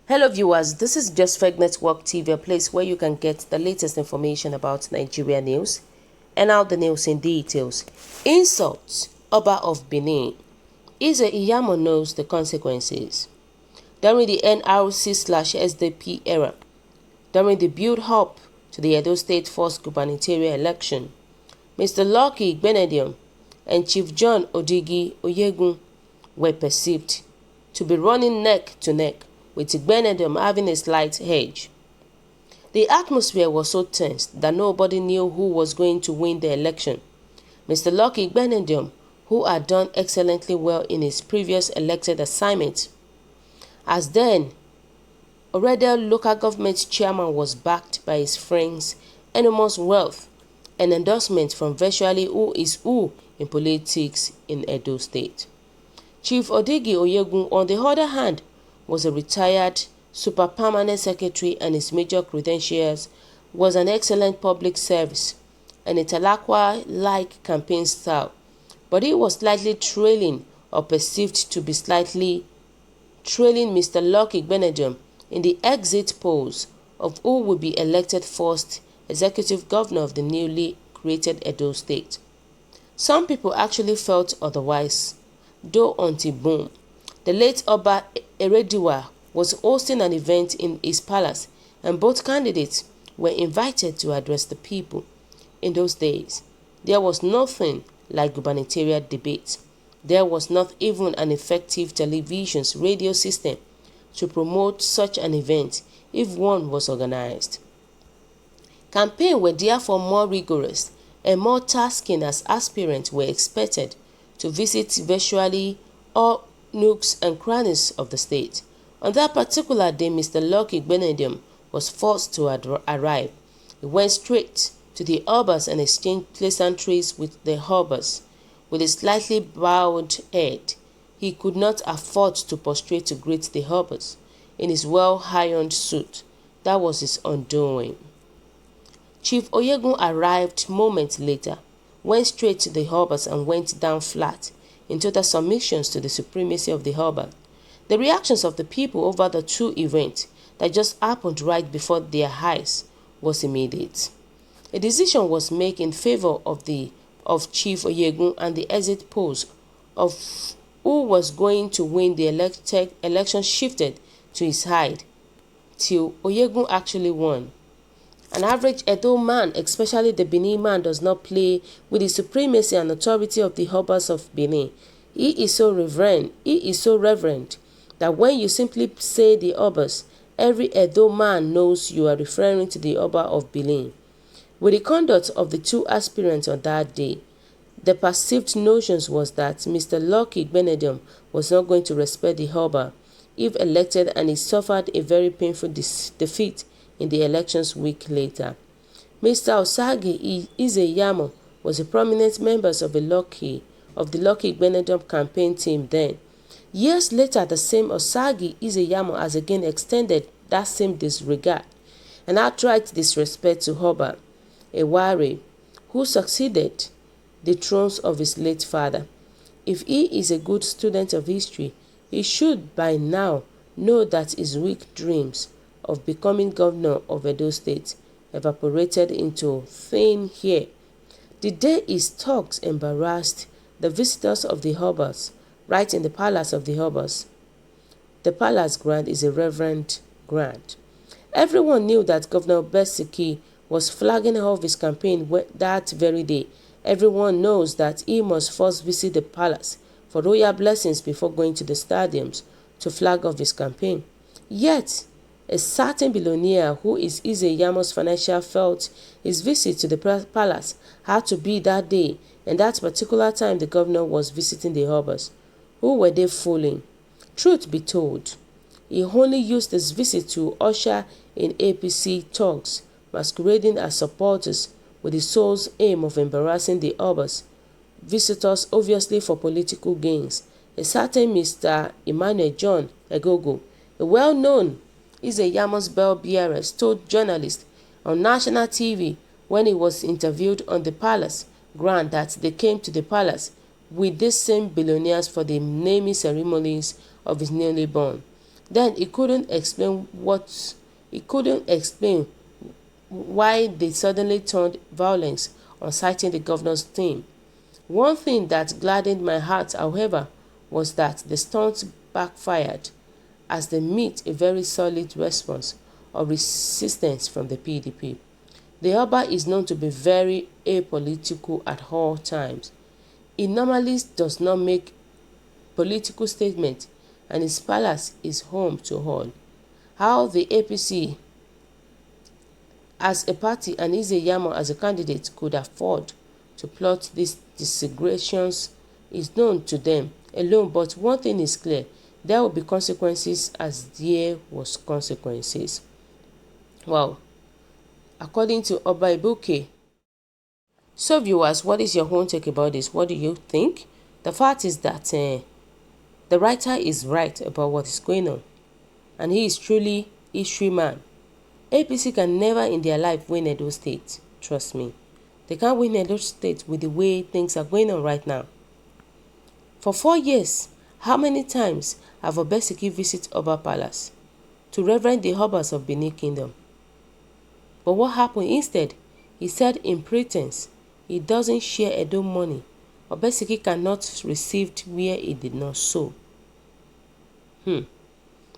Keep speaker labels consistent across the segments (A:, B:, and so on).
A: Hello viewers, this is Just Fake Network TV, a place where you can get the latest information about Nigeria news and out the news in details. Insults, Oba of Benin. Iyamu'S knows the consequences. During the NRC/SDP era, during the build-up to the Edo State First gubernatorial election, Mr. Lucky Benedium and Chief John Odigi Oyegun were perceived to be running neck to neck, with Benedium having a slight edge. The atmosphere was so tense that nobody knew who was going to win the election. Mr. Lucky Benedium, who had done excellently well in his previous elected assignment, as then already local government chairman, was backed by his friends' enormous wealth and endorsement from virtually who is who in politics in Edo State. Chief Odigi Oyegun, on the other hand, was a retired super permanent secretary, and his major credentials was an excellent public service and a Talakwa-like campaign style, but he was slightly trailing, or perceived to be slightly trailing, Mr. Lucky Benedium in the exit polls of who will be elected first executive governor of the newly created Edo State. Some people actually felt otherwise, though until boom, the late Oba Erediwa was hosting an event in his palace, and both candidates were invited to address the people. In those days, there was nothing like gubernatorial debate. There was not even an effective television's radio system to promote such an event if one was organized. Campaigns were therefore more rigorous and more tasking, as aspirants were expected to visit virtually all nooks and crannies of the state. On that particular day, Mr. Lucky Benedium was forced to arrive. He went straight to the Obas and exchanged pleasantries with the Obas. With a slightly bowed head, he could not afford to prostrate to greet the Obas. In his well-ironed suit, that was his undoing. Chief Oyegun arrived moments later, went straight to the Obas and went down flat in total submissions to the supremacy of the Oba. The reactions of the people over the two events that just happened right before their eyes was immediate. A decision was made in favor of Chief Oyegun, and the exit polls of who was going to win the election shifted to his side, till Oyegun actually won. An average Edo man, especially the Benin man, does not play with the supremacy and authority of the Obas of Benin. He is so reverent that when you simply say the Obas, every Edo man knows you are referring to the Oba of Benin. With the conduct of the two aspirants on that day, the perceived notions was that Mr. Lucky Benedium was not going to respect the Oba if elected, and he suffered a very painful defeat in the elections week later. Mr. Osagi Iyamu'S was a prominent member of the Lucky Benedium campaign team then. Years later, the same Osagi Iyamu'S has again extended that same disregard and outright disrespect to Oba Eware, who succeeded the thrones of his late father. If he is a good student of history, he should by now know that his weak dreams of becoming governor of Edo State evaporated into thin air the day his talks embarrassed the visitors of the Obas right in the palace of the Obas. The palace grant is a reverend grant. Everyone knew that Governor Besiki was flagging off his campaign that very day. Everyone knows that he must first visit the palace for royal blessings before going to the stadiums to flag off his campaign. Yet, a certain billionaire who is Iyamu'S financial felt his visit to the palace had to be that day, and that particular time the governor was visiting the Obas. Who were they fooling? Truth be told, he only used his visit to usher in APC talks, masquerading as supporters with the sole aim of embarrassing the Obas visitors, obviously for political gains. A certain Mr. Emmanuel John Egogo, a well-known Iyamu'S bell bearer, told journalists on national TV when he was interviewed on the palace ground that they came to the palace with these same billionaires for the naming ceremonies of his newly born. Then he couldn't explain why they suddenly turned violence on citing the governor's team. One thing that gladdened my heart, however, was that the stunt backfired as they met a very solid response of resistance from the PDP. The Oba is known to be very apolitical at all times. He normally does not make political statements, and his palace is home to all. How the APC as a party and Iyamu'S as a candidate could afford to plot these disintegrations is known to them alone, but one thing is clear: there will be consequences as there was consequences. Wow. According to Oba Ibuke. So viewers, what is your own take about this? What do you think? The fact is that the writer is right about what is going on, and he is truly a history man. APC can never in their life win Edo State. Trust me. They can't win Edo State with the way things are going on right now. For 4 years, how many times have Obeseki visited Oba Palace to reverend the Obas of Benin Kingdom? But what happened instead? He said in pretense he doesn't share Edo money. Obeseki cannot receive where he did not sow.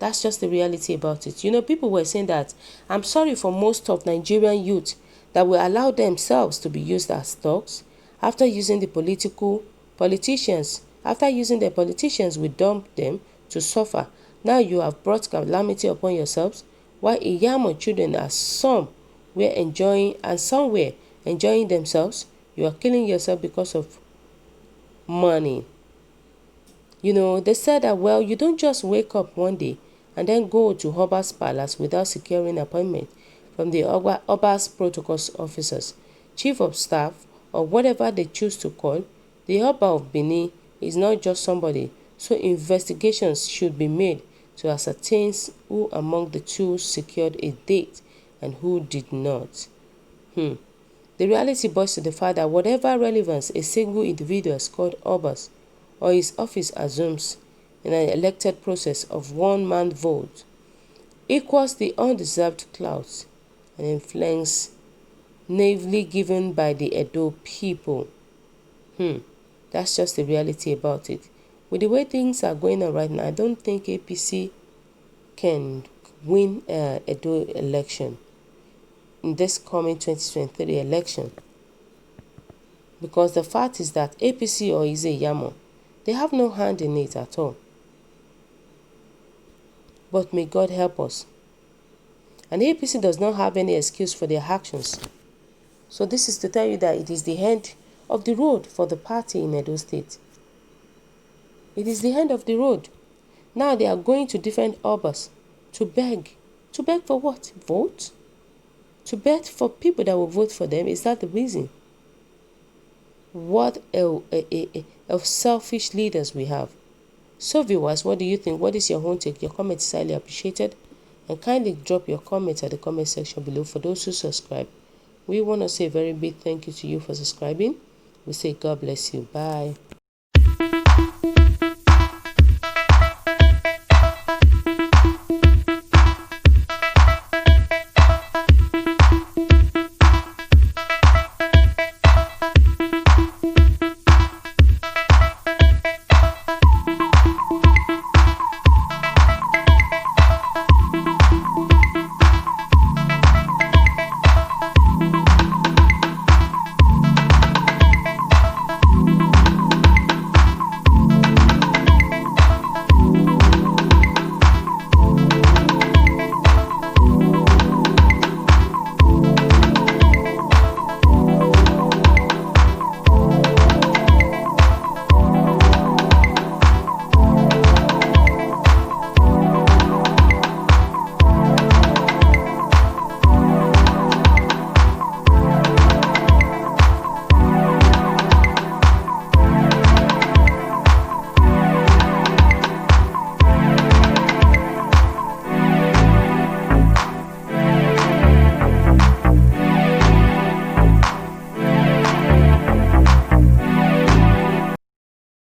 A: That's just the reality about it. You know, people were saying that I'm sorry for most of Nigerian youth that will allow themselves to be used as thugs after using the politicians. After using the politicians, we dump them to suffer. Now you have brought calamity upon yourselves, while Iyamu'S children are somewhere enjoying themselves. You are killing yourself because of money. You know, they said that, well, you don't just wake up one day and then go to Oba's palace without securing an appointment from the Oba's protocols officers, chief of staff, or whatever they choose to call. The Oba of Benin is not just somebody, so investigations should be made to ascertain who among the two secured a date and who did not. The reality boils to the fact that whatever relevance a single individual is called Obas or his office assumes in an elected process of one-man vote equals the undeserved clout and influence naively given by the Edo people. That's just the reality about it. With the way things are going on right now, I don't think APC can win Edo election in this coming 2023 election. Because the fact is that APC or Iyamu'S, they have no hand in it at all. But may God help us. And APC does not have any excuse for their actions. So this is to tell you that it is the end of the road for the party in Edo State. It is the end of the road. Now they are going to different Obas to beg. To beg for what? Vote? To beg for people that will vote for them. Is that the reason? What of selfish leaders we have. So viewers, what do you think? What is your own take? Your comment is highly appreciated. And kindly drop your comments at the comment section below. For those who subscribe, we want to say a very big thank you to you for subscribing. We say God bless you. Bye.